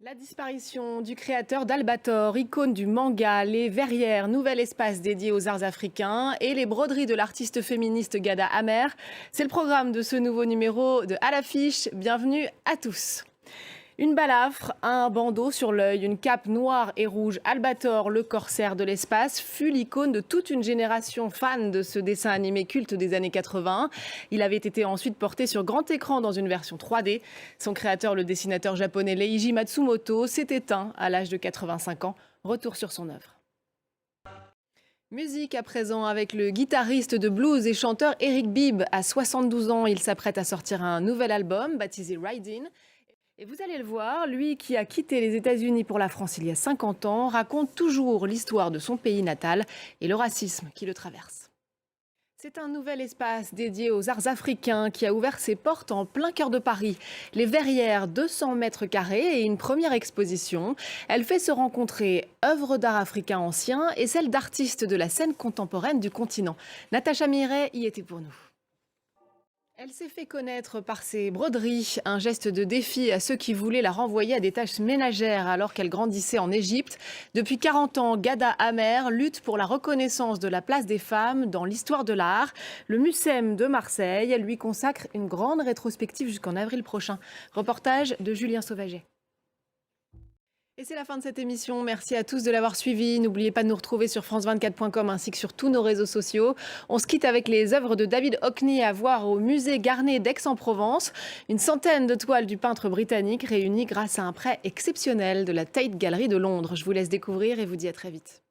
La disparition du créateur d'Albator, icône du manga, les verrières, nouvel espace dédié aux arts africains et les broderies de l'artiste féministe Gada Amer, c'est le programme de ce nouveau numéro de À l'affiche. Bienvenue à tous. Une balafre, un bandeau sur l'œil, une cape noire et rouge, Albator, le corsaire de l'espace, fut l'icône de toute une génération fan de ce dessin animé culte des années 80. Il avait été ensuite porté sur grand écran dans une version 3D. Son créateur, le dessinateur japonais Leiji Matsumoto, s'est éteint à l'âge de 85 ans. Retour sur son œuvre. Musique à présent avec le guitariste de blues et chanteur Eric Bibb. À 72 ans, il s'apprête à sortir un nouvel album baptisé Ridin'. Et vous allez le voir, lui qui a quitté les États-Unis pour la France il y a 50 ans, raconte toujours l'histoire de son pays natal et le racisme qui le traverse. C'est un nouvel espace dédié aux arts africains qui a ouvert ses portes en plein cœur de Paris. Les Verrières, 200 mètres carrés et une première exposition. Elle fait se rencontrer œuvres d'art africains anciens et celles d'artistes de la scène contemporaine du continent. Natacha Miret y était pour nous. Elle s'est fait connaître par ses broderies, un geste de défi à ceux qui voulaient la renvoyer à des tâches ménagères alors qu'elle grandissait en Égypte. Depuis 40 ans, Gada Amer lutte pour la reconnaissance de la place des femmes dans l'histoire de l'art. Le Mucem de Marseille lui consacre une grande rétrospective jusqu'en avril prochain. Reportage de Julien Sauvaget. Et c'est la fin de cette émission. Merci à tous de l'avoir suivi. N'oubliez pas de nous retrouver sur france24.com ainsi que sur tous nos réseaux sociaux. On se quitte avec les œuvres de David Hockney à voir au musée Garnet d'Aix-en-Provence. Une centaine de toiles du peintre britannique réunies grâce à un prêt exceptionnel de la Tate Gallery de Londres. Je vous laisse découvrir et vous dis à très vite.